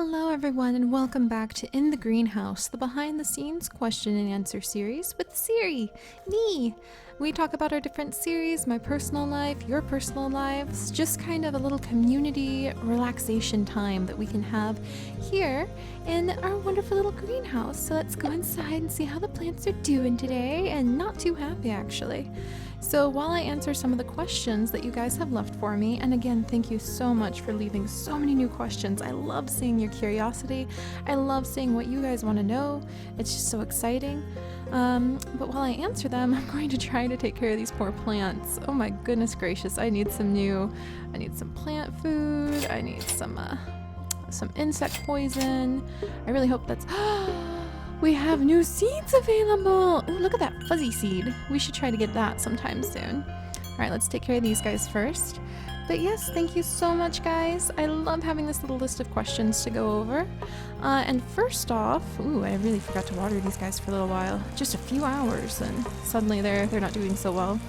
Hello everyone and welcome back to In the Greenhouse, the behind the scenes question and answer series with Seri, me. We talk about our different series, my personal life, your personal lives, just kind of a little community relaxation time that we can have here in our wonderful little greenhouse. So let's go inside and see how the plants are doing today, and not too happy actually. So while I answer some of the questions that you guys have left for me, and again, thank you so much for leaving so many new questions. I love seeing your curiosity. I love seeing what you guys want to know. It's just so exciting. But while I answer them, I'm going to try to take care of these poor plants. Oh my goodness gracious, I need some plant food. I need some insect poison. I really hope that's... We have new seeds available! Ooh, look at that fuzzy seed. We should try to get that sometime soon. Alright, let's take care of these guys first. But yes, thank you so much, guys. I love having this little list of questions to go over. And first off, ooh, I really forgot to water these guys for a little while. Just a few hours, and suddenly they're not doing so well.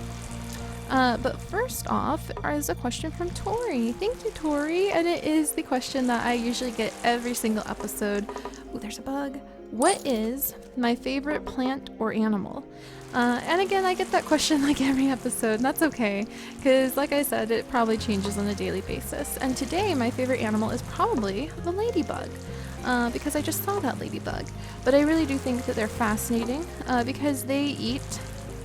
But first off is a question from Tori. Thank you, Tori. And it is the question that I usually get every single episode. Ooh, there's a bug. What is my favorite plant or animal? And again, I get that question like every episode, and that's okay, because like I said, it probably changes on a daily basis. And today, my favorite animal is probably the ladybug, because I just saw that ladybug. But I really do think that they're fascinating, because they eat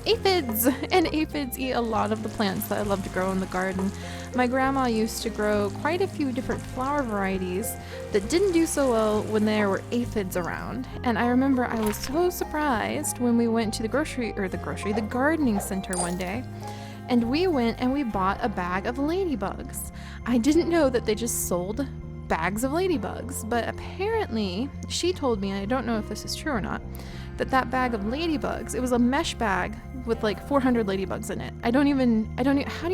aphids, and aphids eat a lot of the plants that I love to grow in the garden. My grandma used to grow quite a few different flower varieties that didn't do so well when there were aphids around. And I remember I was so surprised when we went to the gardening center one day, and we went and we bought a bag of ladybugs. I didn't know that they just sold bags of ladybugs, but apparently she told me, and I don't know if this is true or not, that bag of ladybugs, it was a mesh bag with like 400 ladybugs in it. How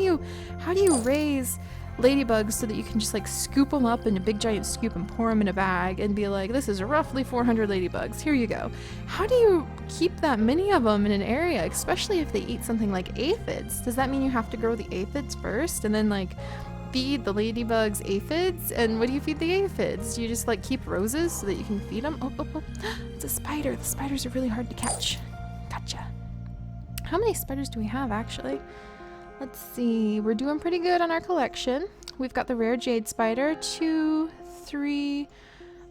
do you raise ladybugs so that you can just like scoop them up in a big giant scoop and pour them in a bag and be like, this is roughly 400 ladybugs, here you go. How do you keep that many of them in an area, especially if they eat something like aphids? Does that mean you have to grow the aphids first and then like feed the ladybugs aphids? And what do you feed the aphids? Do you just like keep roses so that you can feed them? Oh, it's a spider. The spiders are really hard to catch. Gotcha. How many spiders do we have actually? Let's see. We're doing pretty good on our collection. We've got the rare jade spider, 2, 3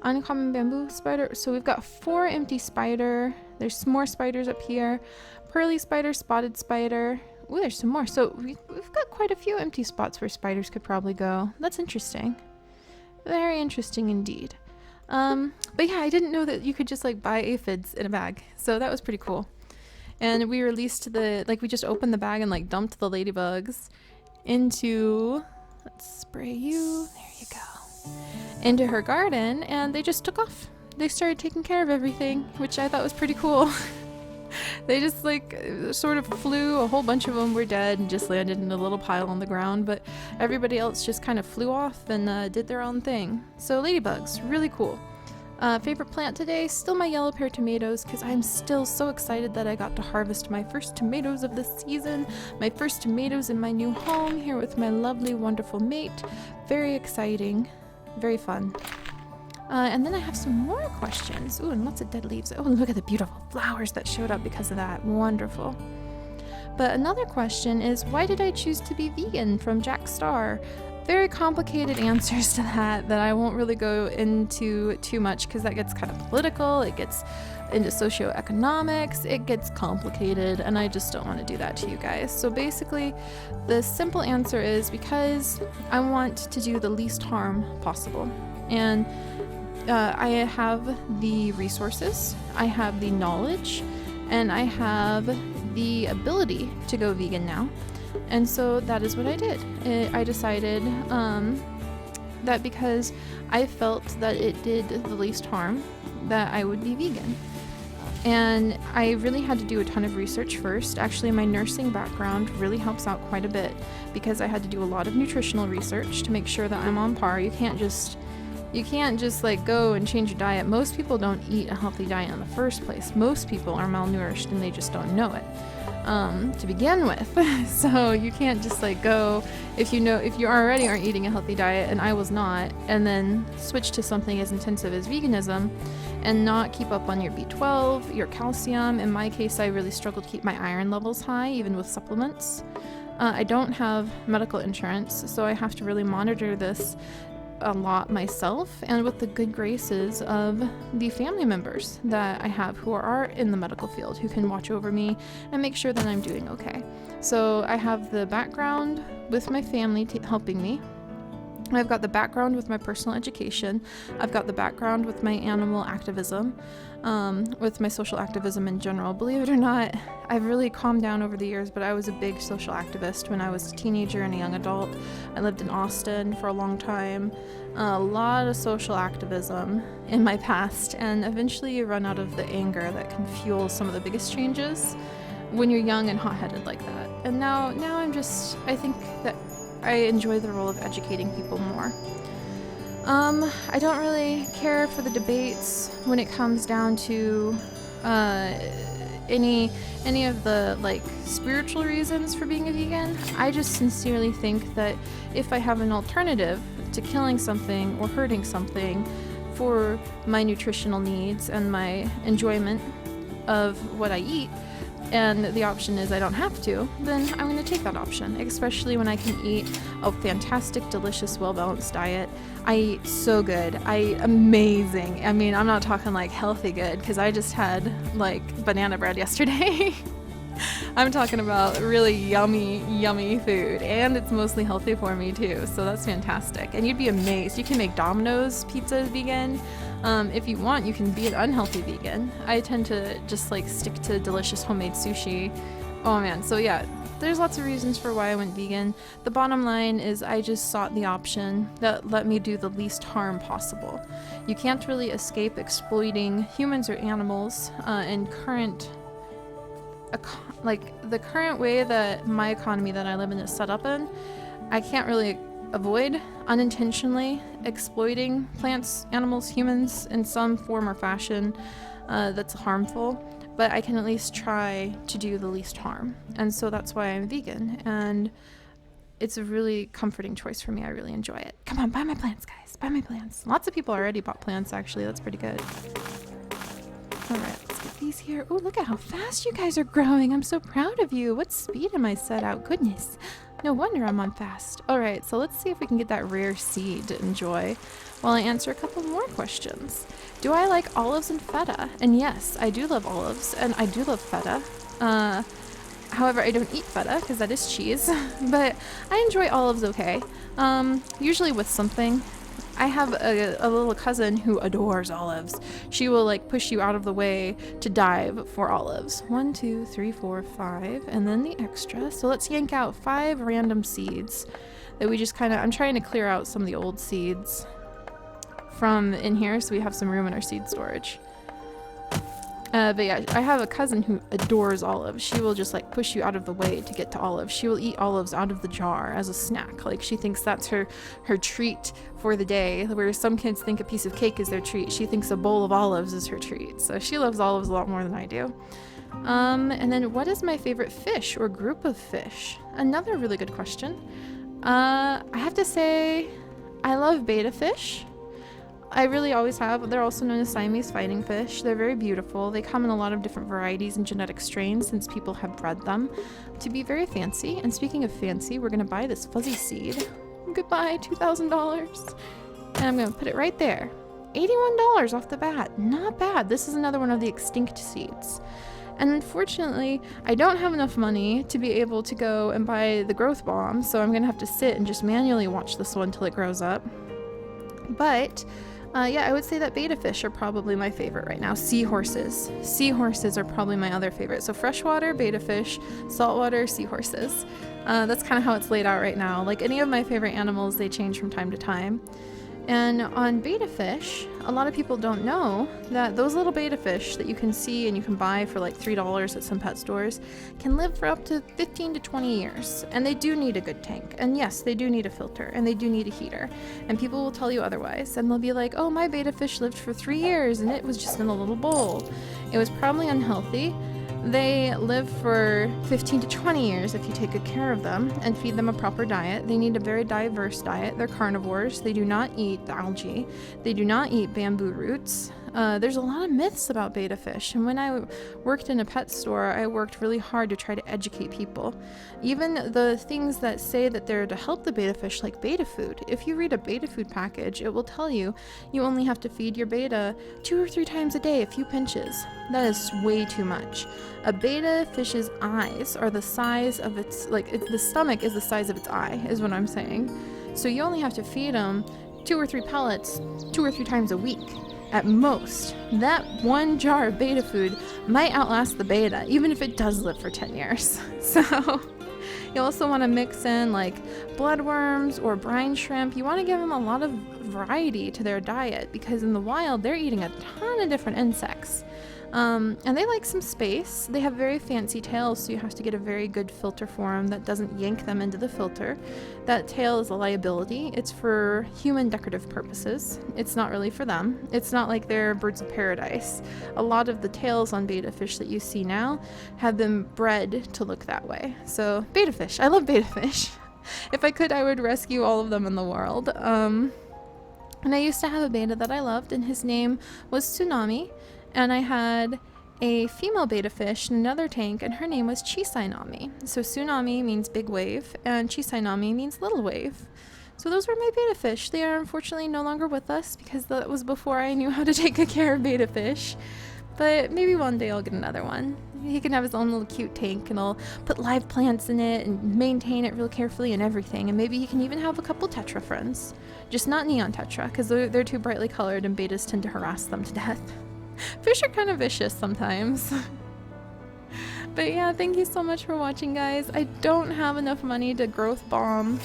uncommon bamboo spider. So we've got 4 empty spider. There's some more spiders up here. Pearly spider, spotted spider. Ooh, there's some more. So we've got quite a few empty spots where spiders could probably go. That's interesting. Very interesting indeed. But yeah, I didn't know that you could just like buy aphids in a bag. So that was pretty cool. And we released we just opened the bag and like dumped the ladybugs into, let's spray you, there you go, into her garden, and they just took off. They started taking care of everything, which I thought was pretty cool. They just like sort of flew, a whole bunch of them were dead and just landed in a little pile on the ground, but everybody else just kind of flew off and did their own thing. So ladybugs, really cool. Favorite plant today, still my yellow pear tomatoes, because I'm still so excited that I got to harvest my first tomatoes of the season, my first tomatoes in my new home here with my lovely, wonderful mate. Very exciting, very fun. And then I have some more questions. Ooh, and lots of dead leaves. Oh, look at the beautiful flowers that showed up because of that. Wonderful. But another question is, why did I choose to be vegan, from Jack Star? Very complicated answers to that I won't really go into too much, because that gets kind of political. It gets into socioeconomics. It gets complicated, and I just don't want to do that to you guys. So basically, the simple answer is because I want to do the least harm possible. And I have the resources, I have the knowledge, and I have the ability to go vegan now. And so that is what I did. I decided that because I felt that it did the least harm, that I would be vegan. And I really had to do a ton of research first. Actually, my nursing background really helps out quite a bit, because I had to do a lot of nutritional research to make sure that I'm on par. You can't just like go and change your diet. Most people don't eat a healthy diet in the first place. Most people are malnourished and they just don't know it. to begin with. So you can't just like go, if you already aren't eating a healthy diet, and I was not, and then switch to something as intensive as veganism and not keep up on your B12, your calcium. In my case, I really struggled to keep my iron levels high, even with supplements. I don't have medical insurance, so I have to really monitor this a lot myself, and with the good graces of the family members that I have who are in the medical field, who can watch over me and make sure that I'm doing okay. So I have the background with my family helping me. I've got the background with my personal education. I've got the background with my animal activism, with my social activism in general. Believe it or not, I've really calmed down over the years, but I was a big social activist when I was a teenager and a young adult. I lived in Austin for a long time. A lot of social activism in my past, and eventually you run out of the anger that can fuel some of the biggest changes when you're young and hot-headed like that. And now I think that I enjoy the role of educating people more. I don't really care for the debates when it comes down to any of the like spiritual reasons for being a vegan. I just sincerely think that if I have an alternative to killing something or hurting something for my nutritional needs and my enjoyment of what I eat, and the option is I don't have to, then I'm going to take that option, especially when I can eat a fantastic, delicious, well-balanced diet. I eat so good. Amazing. I mean, I'm not talking like healthy good, because I just had like banana bread yesterday. I'm talking about really yummy food, and it's mostly healthy for me too, so that's fantastic. And you'd be amazed. You can make Domino's pizza vegan. If you want, you can be an unhealthy vegan. I tend to just like stick to delicious homemade sushi. Oh man, so yeah, there's lots of reasons for why I went vegan. The bottom line is I just sought the option that let me do the least harm possible. You can't really escape exploiting humans or animals in the current way that my economy that I live in is set up in. I can't really avoid unintentionally exploiting plants, animals, humans in some form or fashion that's harmful, but I can at least try to do the least harm. And so that's why I'm vegan, and it's a really comforting choice for me. I really enjoy it. Come on, buy my plants, guys. Buy my plants. Lots of people already bought plants, actually. That's pretty good. All right, let's get these here. Oh, look at how fast you guys are growing. I'm so proud of you. What speed am I set out? Goodness. No wonder I'm on fast. All right, so let's see if we can get that rare seed to enjoy while I answer a couple more questions. Do I like olives and feta? And yes, I do love olives, and I do love feta. However, I don't eat feta because that is cheese, but I enjoy olives okay. Usually with something. I have a little cousin who adores olives. She will like push you out of the way to dive for olives. 1, 2, 3, 4, 5, and then the extra. So let's yank out 5 random seeds that we just I'm trying to clear out some of the old seeds from in here so we have some room in our seed storage. But yeah, I have a cousin who adores olives. She will just like push you out of the way to get to olives. She will eat olives out of the jar as a snack. Like she thinks that's her treat for the day, where some kids think a piece of cake is their treat. She thinks a bowl of olives is her treat. So she loves olives a lot more than I do. And then what is my favorite fish or group of fish? Another really good question. I have to say I love betta fish. I really always have. They're also known as Siamese fighting fish. They're very beautiful. They come in a lot of different varieties and genetic strains since people have bred them to be very fancy. And speaking of fancy, we're going to buy this fuzzy seed. Goodbye, $2,000. And I'm going to put it right there. $81 off the bat. Not bad. This is another one of the extinct seeds. And unfortunately, I don't have enough money to be able to go and buy the growth bomb, so I'm going to have to sit and just manually watch this one till it grows up. But yeah, I would say that betta fish are probably my favorite right now. Seahorses. Seahorses are probably my other favorite. So freshwater, betta fish, saltwater, seahorses. That's kind of how it's laid out right now. Like any of my favorite animals, they change from time to time. And on betta fish, a lot of people don't know that those little betta fish that you can see and you can buy for like $3 at some pet stores can live for up to 15 to 20 years. And they do need a good tank. And yes, they do need a filter and they do need a heater. And people will tell you otherwise. And they'll be like, oh, my betta fish lived for 3 years and it was just in a little bowl. It was probably unhealthy. They live for 15 to 20 years if you take good care of them and feed them a proper diet. They need a very diverse diet. They're carnivores. They do not eat algae. They do not eat bamboo roots. There's a lot of myths about betta fish, and when I worked in a pet store, I worked really hard to try to educate people. Even the things that say that they're to help the betta fish, like betta food, if you read a betta food package, it will tell you you only have to feed your betta 2 or 3 times a day, a few pinches. That is way too much. A betta fish's eyes are the size of its, the stomach is the size of its eye, is what I'm saying. So you only have to feed them 2 or 3 pellets 2 or 3 times a week. At most. That one jar of betta food might outlast the betta, even if it does live for 10 years. So you also want to mix in like bloodworms or brine shrimp. You want to give them a lot of variety to their diet, because in the wild they're eating a ton of different insects. And they like some space. They have very fancy tails, so you have to get a very good filter for them that doesn't yank them into the filter. That tail is a liability. It's for human decorative purposes. It's not really for them. It's not like they're birds of paradise. A lot of the tails on betta fish that you see now have been bred to look that way. So betta fish. I love betta fish. If I could, I would rescue all of them in the world. And I used to have a betta that I loved, and his name was Tsunami. And I had a female betta fish in another tank, and her name was Chisainami. So Tsunami means big wave, and Chisainami means little wave. So those were my betta fish. They are unfortunately no longer with us, because that was before I knew how to take good care of betta fish. But maybe one day I'll get another one. He can have his own little cute tank, and I'll put live plants in it and maintain it real carefully and everything. And maybe he can even have a couple tetra friends. Just not neon tetra, because they're too brightly colored and bettas tend to harass them to death. Fish are kind of vicious sometimes. But yeah, thank you so much for watching, guys. I don't have enough money to growth bomb.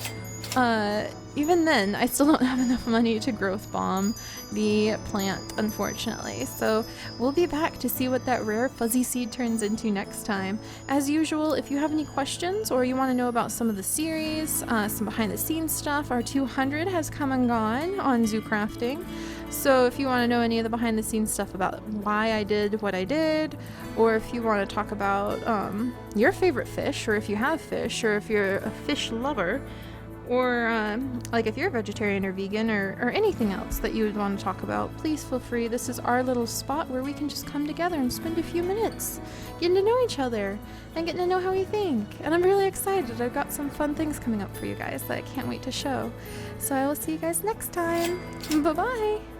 Even then, I still don't have enough money to growth bomb the plant, unfortunately. So we'll be back to see what that rare fuzzy seed turns into next time. As usual, if you have any questions or you want to know about some of the series, some behind the scenes stuff, our 200 has come and gone on zoo crafting. So if you want to know any of the behind the scenes stuff about why I did what I did, or if you want to talk about your favorite fish, or if you have fish, or if you're a fish lover, or like if you're a vegetarian or vegan, or anything else that you would want to talk about, please feel free. This is our little spot where we can just come together and spend a few minutes getting to know each other and getting to know how we think. And I'm really excited. I've got some fun things coming up for you guys that I can't wait to show. So I will see you guys next time. Bye-bye.